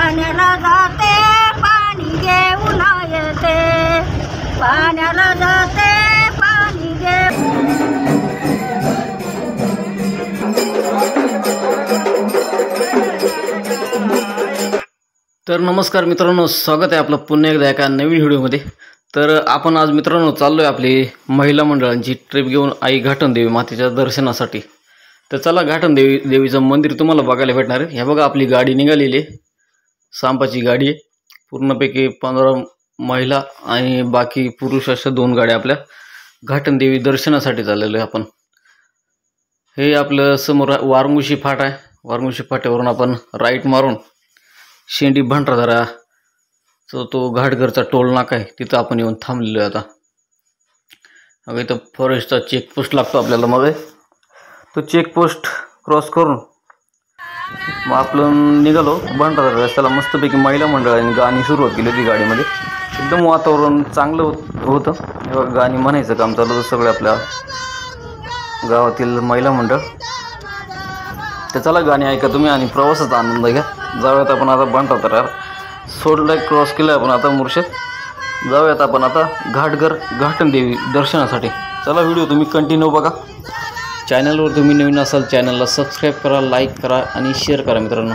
पाण्याला जाते पाणी घेऊन येते, पाण्याला जाते पाणी घेऊन. तर नमस्कार मित्रांनो, स्वागत आहे आपलं पुन्हा एकदा एका नवीन व्हिडिओमध्ये. तर आपण आज मित्रांनो चाललो आहे आपली महिला मंडळांची ट्रिप घेऊन आई घाटनदेवी मातेच्या दर्शनासाठी. तर चला, घाटनदेवीचं मंदिर तुम्हाला बघायला भेटणार आहे. हे बघा, आपली गाडी निघालेली आहे, सांपाची गाडी आहे. पूर्णपैकी 15 महिला आणि बाकी पुरुष अशा 2 गाड्या आपल्या घाटनदेवी दर्शनासाठी चाललेलो आहे आपण. हे आपलं समोर वारंगुशी फाटा आहे. वारंगुशी फाट्यावरून आपण राईट मारून शेंडी भांडारदरा तो घाटघरचा टोल नाका आहे, तिथं आपण येऊन थांबलेलो आहे आता. अगं इथं फॉरेस्टचा चेकपोस्ट लागतो आपल्याला. मग तो चेकपोस्ट क्रॉस करून मग आपलं निघालो भांडारदरा रस्त्याला. मस्तपैकी महिला मंडळाने गाणी सुरुवात केली होती गाडीमध्ये. एकदम वातावरण चांगलं होतं. गाणी म्हणायचं काम चालू होतं सगळं आपल्या गावातील महिला मंडळ. तर चला, गाणी ऐका तुम्ही आणि प्रवासाचा आनंद घ्या. जाऊयात आपण आता भांडारदरा सोडला क्रॉस केलं आपण आता मुर्शेद. जाऊयात आपण आता घाटनदेवी दर्शनासाठी. चला, व्हिडिओ तुम्ही कंटिन्यू बघा. चॅनलवर तुम्ही नवीन असाल चॅनलला सबस्क्राईब करा, लाईक करा आणि शेअर करा मित्रांनो.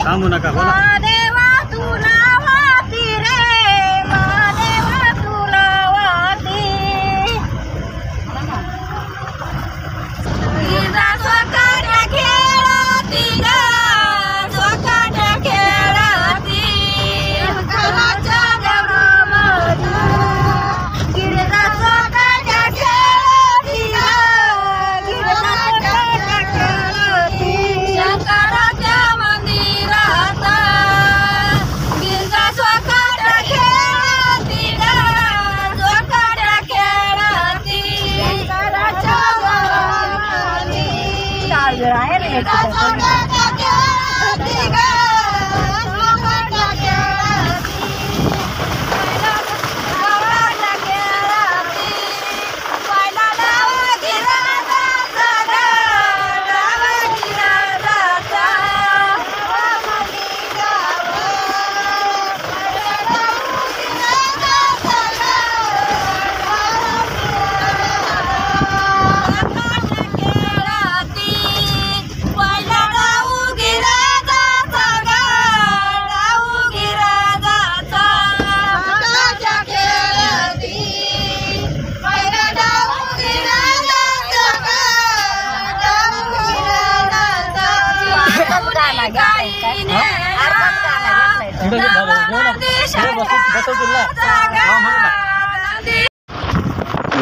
थांबू नका, बोला. शंकराच्या मंदिरात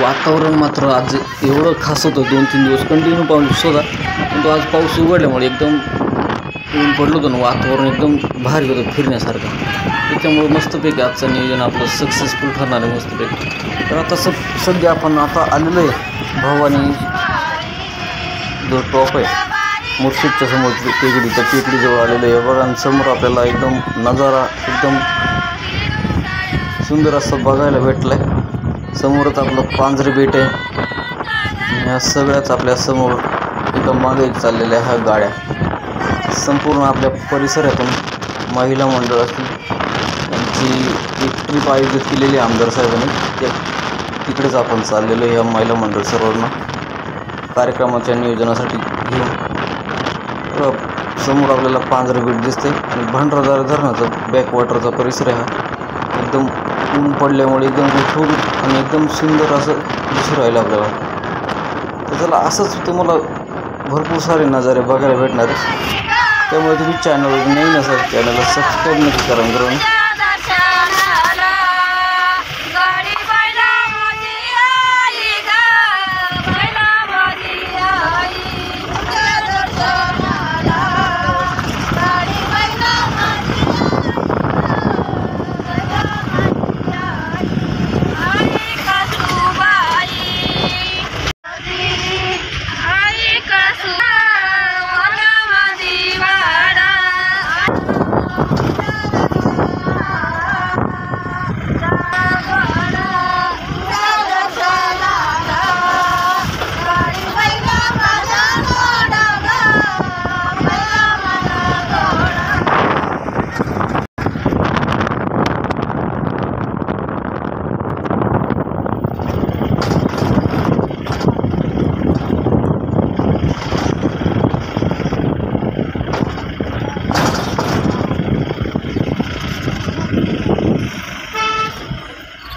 वातावरण मात्र आज एवढं खास होतं, 2-3 दिवस कंटिन्यू पाऊस होता, पण आज पाऊस उघडल्यामुळे एकदम ऊन पडलं होतं ना, वातावरण एकदम भारी होतं फिरण्यासारखं. त्याच्यामुळे मस्तपैकी आजचं नियोजन आपलं सक्सेसफुल ठरणार आहे मस्तपैकी. तर आता सध्या आपण आता आलेलो आहे भवानी जो टॉप आहे मुर्शिदच्या समोर टेकडी, त्या टेकडीजवळ आलेलं आहे बघा. आणि समोर आपल्याला एकदम नजारा एकदम सुंदर असं बघायला भेटलं आहे. समोरच आपलं पांझरे बेट आहे. ह्या सगळ्याच आपल्या समोर एकदम मागे चाललेल्या ह्या गाड्या संपूर्ण आपल्या परिसरातून महिला मंडळ असतील यांची एक ट्रिप आयोजित केलेली आहे आमदार साहेबांनी. तिकडेच आपण चाललेलो ह्या महिला मंडळ सर्वांना कार्यक्रमाच्या नियोजनासाठी घेऊन. समोर आपल्याला पांझरे बेट दिसते आणि भंडारदरा धरणाचा बॅकवॉटरचा परिसर आहे हा. एकदम ऊन पडल्यामुळे एकदम उठून आणि एकदम सुंदर असं दिसून राहिलं आपल्याला. तर चला असंच तुम्हाला भरपूर सारे नजारे बघायला भेटणार आहे. त्यामुळे तुम्ही चॅनलवर नवीन असाल चॅनलला सबस्क्राईब नक्की करा मित्रांनो.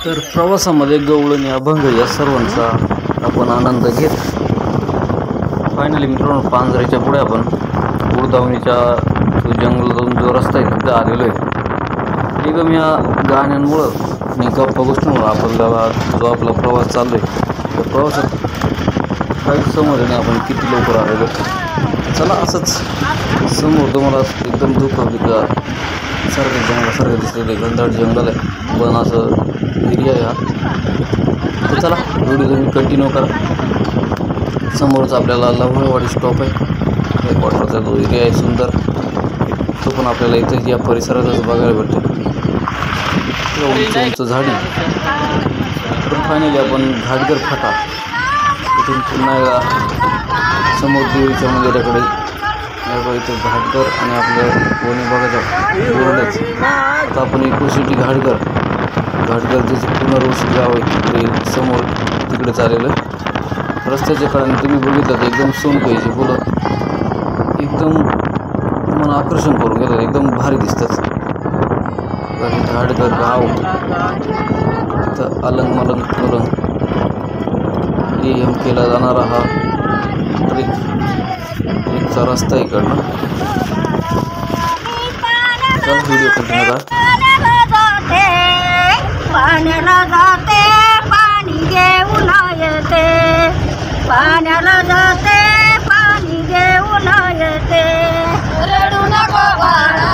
तर प्रवासामध्ये गवळण अभंग या सर्वांचा आपण आनंद घेत फायनली मित्रांनो पांझरेच्या पुढे आपण गुरदावणीच्या जो जंगलातून जो रस्ता आहे तिथं आलेलो आहे. एकदम या गाण्यांमुळं आणि गप्पा गोष्टींमुळं आपल्याला जो आपला प्रवास चालू आहे त्या प्रवासात काही समजलं नाही आपण किती लवकर आलेलो. चला असंच समोर तुम्हाला एकदम धुका सारखं जंगलासारखं दिसलेलं आहे, घनदाट जंगल आहे पण असं एरिया आहे हा. तर चला व्हिडिओ तुम्ही कंटिन्यू करा. समोरच आपल्याला लवळवाडी स्टॉप आहे, बॅकवॉटरचा जो एरिया आहे सुंदर तो पण आपल्याला इथं या परिसरातच बघायला भेटतो. उंच उंच झाडी. तर फायनली आपण घाटगर फाटा इथून पुन्हा एकदा समोर देवीच्या मंदिराकडे इथं घाटगर आणि आपलं वणी बघायचं बोर्डच. आता आपण इकोसिटी घाटगर जे पुनर्वसित गाव आहे तिकडे समोर तिकडे चाललेलं. रस्त्याच्या कडाने तुम्ही बघितलं तर एकदम सोनकाईची फुलं एकदम मन आकर्षण करून घेतात, एकदम भारी दिसतात. घाटगर गाव तिथं अलंग मलंग पलंग केला जाणारा हा ट्रेकचा रस्ता इकडनं. चला व्हिडिओ कंटिन्यू करा. पाण्याला जाते पाणी घेऊन येते, पाण्याला जाते पाणी घेऊन येते. रडू नको बाळा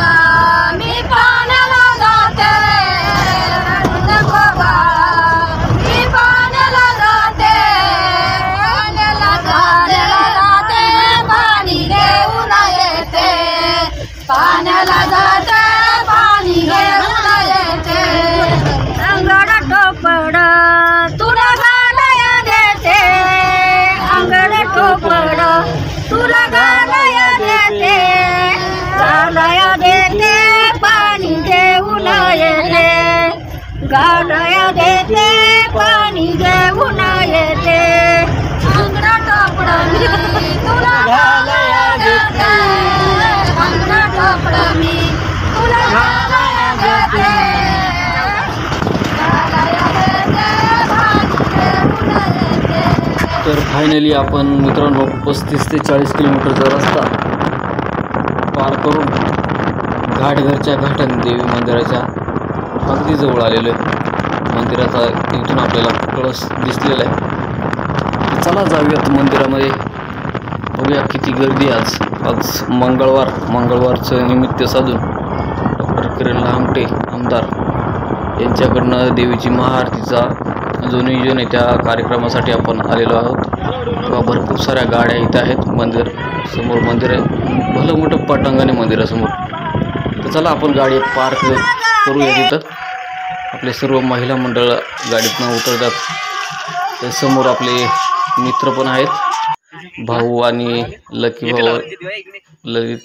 मी पाण्याला जाते, रडू नको बाळा मी पाण्याला जाते, पाण्याला जाते पाणी घेऊन येते, पाण्याला जाते पाणी घेऊन येते. अंगड टोपड तुला घालाया देते, अंगड टोपड तुला घालाया देते, घालाया देते पाणी घेऊन येते, घालाया देते पाणी घेऊन येते. अंगड टोपड मी तुला घालाया देते, अंगड टोपड मी तुला घालाया देते. तर फायनली आपण मित्रांनो 35 ते 40 किलोमीटरचा रस्ता पार करून घाटघरच्या घाटन देवी मंदिराच्या अगदी जवळ आलेलो आहे. मंदिराचा इथून आपल्याला कळस दिसलेला आहे. चला जाऊयात मंदिरामध्ये, बघूया किती गर्दी आज मंगळवारचं निमित्त साधून डॉक्टर किरण लहामटे आमदार यांच्याकडनं देवीची महाआरतीचा जो नियोजन आहे त्या कार्यक्रमासाठी आपण आलेलो आहोत. भरपूर साऱ्या गाड्या इथं आहेत. समोर मंदिर आहे, भलं मोठं पटांगण आहे मंदिरासमोर. तर चला आपण गाडी पार्क करूया. तिथं आपले सर्व महिला मंडळ गाडीतनं उतरतात. त्या समोर आपले मित्र पण आहेत, भाऊ आणि लकी भाऊ ललित.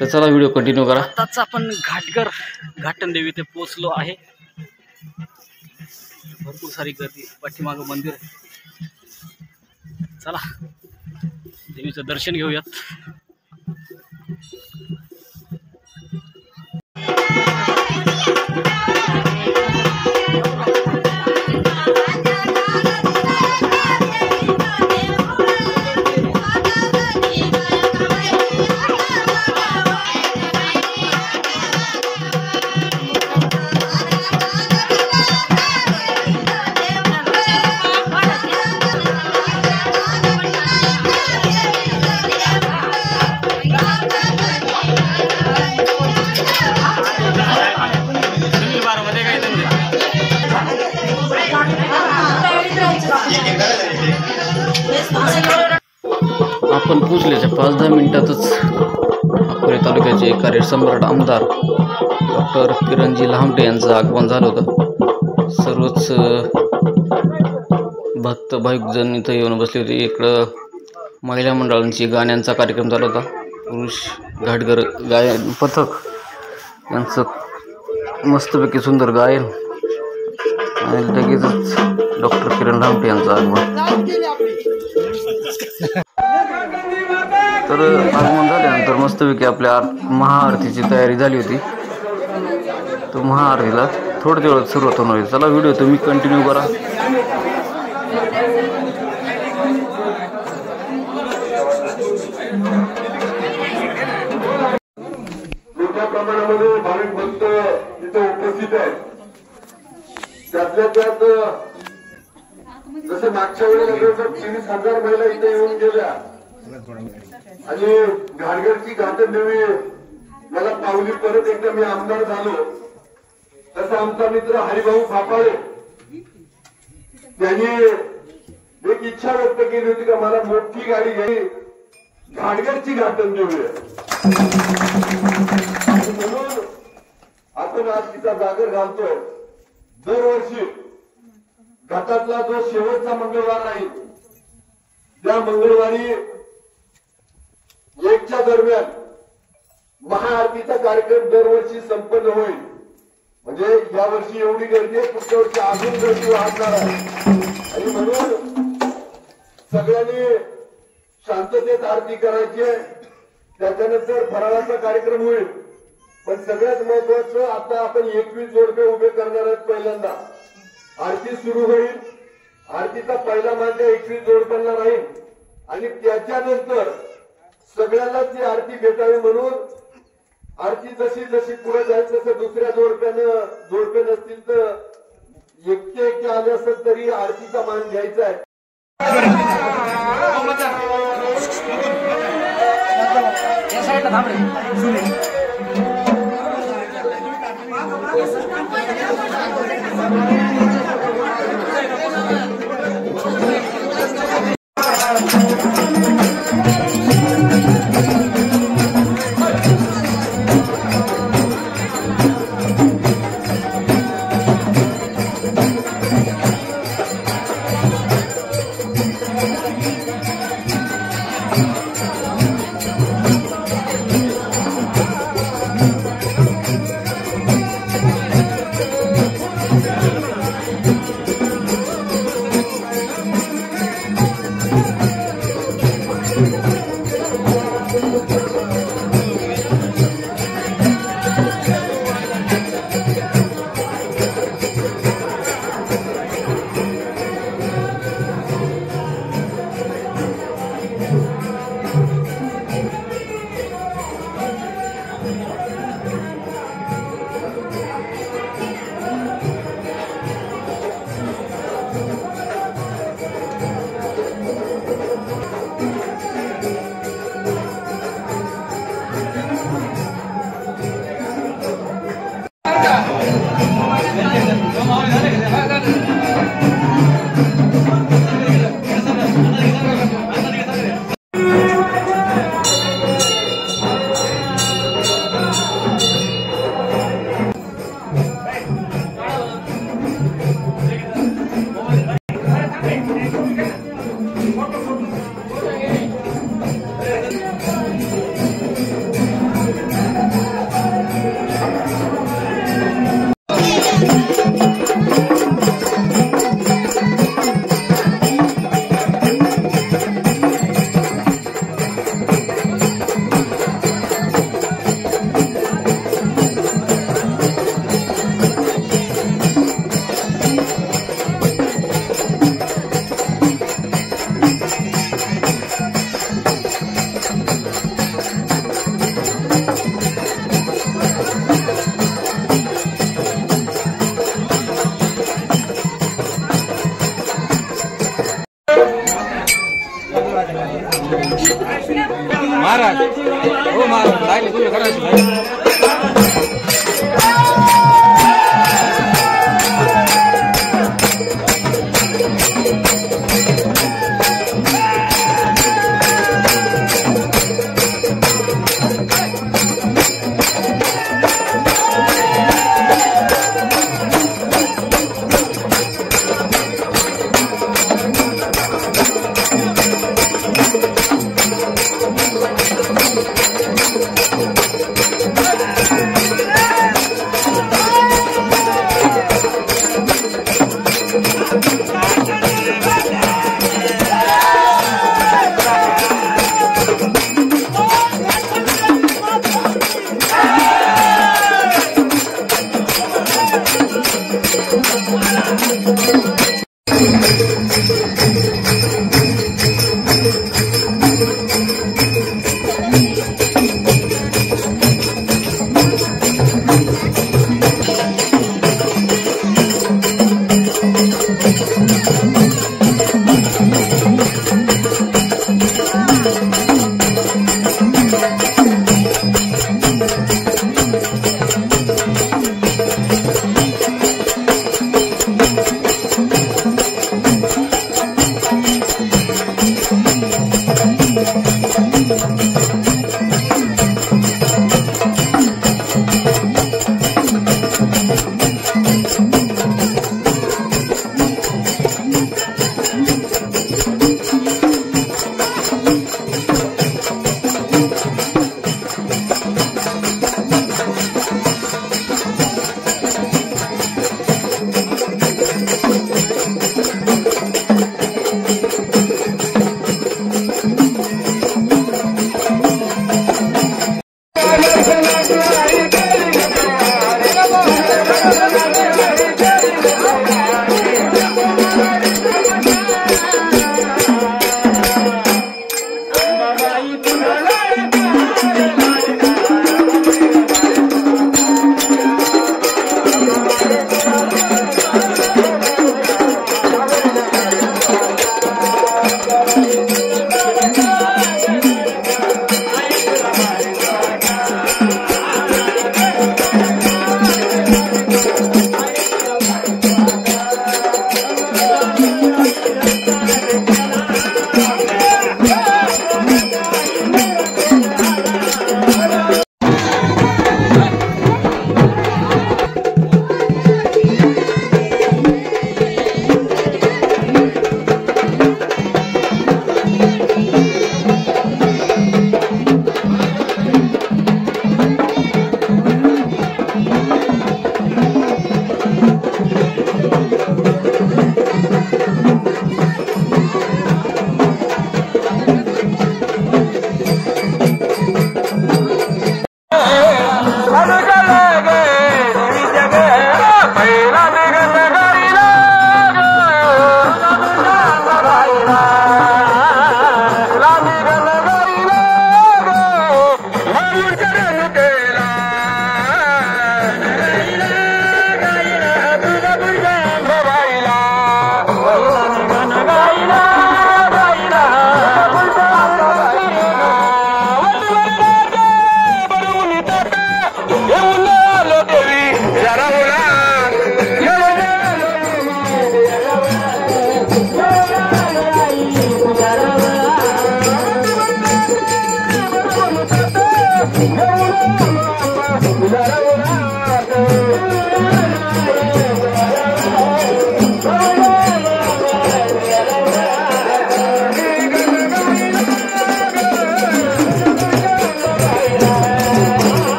तर चला व्हिडिओ कंटिन्यू करा. आताच आपण घाटन देवी ते पोचलो आहे. भरपूर सारी गर्दी, पाठीमागं मंदिर. चला देवीचं दर्शन घेऊयात. आपण पोचल्याच्या 5-10 मिनिटातच अकोले तालुक्याचे कार्यसम्राट आमदार डॉक्टर किरणजी लहामटे यांचं आगमन झालं होतं. सर्वच भक्त भाविकजण इथं येऊन बसले होते. इकडं महिला मंडळांची गाण्यांचा कार्यक्रम झाला होता. पुरुष घाटघर गायन पथक यांचं मस्तपैकी सुंदर गायन आणि लगेचच डॉक्टर किरण लहामटे यांचं आगमन. तर आगमन झाल्यानंतर मस्तपैकी आपल्या महाआरतीची तयारी झाली होती. तर महाआरतीला थोड्या वेळात सुरुवात होणार आहे. चला व्हिडिओ तुम्ही कंटिन्यू करा. मोठ्या प्रमाणामध्ये भाविक भक्त इथे उपस्थित आहेत. त्यातल्या त्यात जसं मागच्या वेळेला 23,000 महिला इथे येऊन गेल्या आणि घाटघरची घाटन देवी मला पावली परत एकदा मी आमदार झालो. तसा आमचा मित्र हरिभाऊ फापाळे त्यांनी एक इच्छा व्यक्त केली होती का मला मोठी गाडी घ्यावी, घाटघरची घाटन देवी म्हणून आपण आज तिचा जागर घालतोय. दरवर्षी घाटातला जो शेवटचा मंगळवार आहे त्या मंगळवारी 1च्या दरम्यान महाआरतीचा कार्यक्रम दरवर्षी संपन्न होईल. म्हणजे या वर्षी एवढी गर्दी आहे, पुढच्या वर्षी अजून गर्दी वाढणार आहे. आणि म्हणून सगळ्यांनी शांततेत आरती करायची आहे. त्याच्यानंतर फराळाचा कार्यक्रम होईल. पण सगळ्यात महत्वाचं आता आपण 21 जोडपे उभे करणार आहोत. पहिल्यांदा आरती सुरू होईल. आरतीचा पहिला मान त्या 21 जोडप्यांना राहील आणि त्याच्यानंतर सगळ्यांना ती आरती भेटावी म्हणून आरती जशी जशी पुढे जाईल तसं दुसऱ्या जोडपे नसतील तर एकटे आले असेल तरी आरतीचा मान घ्यायचा आहे. महाराज हो महाराज राहिले तुम्ही करायचं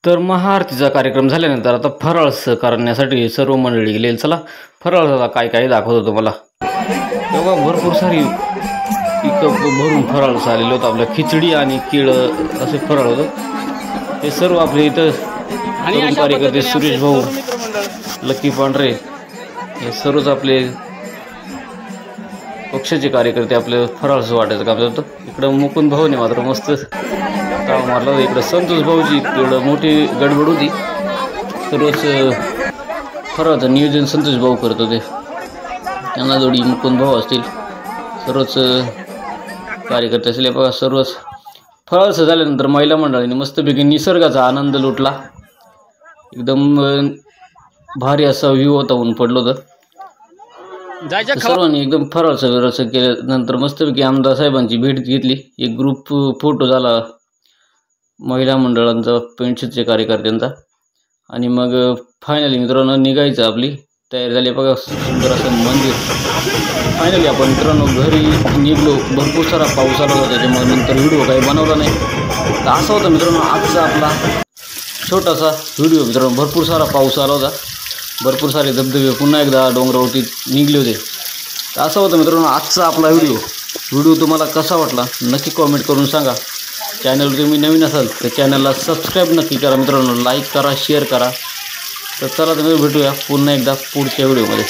तर महाआरतीचा कार्यक्रम झाल्यानंतर आता फराळ करण्यासाठी सर्व मंडळी गेलेली. चला फराळाला काय काय दाखवतो तुम्हाला. तेव्हा भरपूर सारी पिकं भरून फराळ आलेलं होतं. आपलं खिचडी आणि केळं असे फराळ होतं. हे सर्व आपले इथं तरुण कार्यकर्ते सुरेश भाऊ, लकी पांढरे हे सर्वच आपले पक्षाचे कार्यकर्ते आपले फराळचं वाटायचं काम करतं. इकडं मुकुंद भाऊने मात्र मस्त ताव मारला. इकडं संतोष भाऊची इकडं मोठी गडबड होती. सर्वच फराळाचं नियोजन संतोष भाऊ करत होते. त्यांना जोडी मुकुंद भाऊ असतील. सर्वच कार्यकर्ते असले बघा. सर्वच फराळाचं झाल्यानंतर महिला मंडळाने मस्तपैकी निसर्गाचा आनंद लुटला. एकदम भारी असा व्ह्यू होता. ऊन पडलं होतं. सर्वांनी एकदम फराळाचं विराचं केल्यानंतर मस्तपैकी आमदार साहेबांची भेट घेतली. एक ग्रुप फोटो झाला महिला मंडळांचा, पेन्शनचे कार्यकर्त्यांचा. आणि मग फायनली मित्रांनो निघायचं आपली तयारी झाली. बघा सुंदर असं मंदिर. फायनली आपण मित्रांनो घरी निघलो. भरपूर सारा पाऊस आला होता, त्याच्यामुळे नंतर व्हिडिओ काही बनवला नाही. तर असा होता मित्रांनो आजचा आपला छोटासा व्हिडिओ. मित्रांनो भरपूर सारा पाऊस आला होता. भरपूर सारे धबधबे पुन्हा एकदा डोंगरावरती निघले होते. तर असा होता मित्रांनो आजचा आपला व्हिडिओ तुम्हाला कसा वाटला नक्की कॉमेंट करून सांगा. चॅनल तुम्ही नवीन असाल तर चॅनलला सबस्क्राईब नक्की करा मित्रांनो. लाईक करा, शेअर करा. तर चला तुम्ही भेटूया पुन्हा एकदा पुढच्या व्हिडिओमध्ये.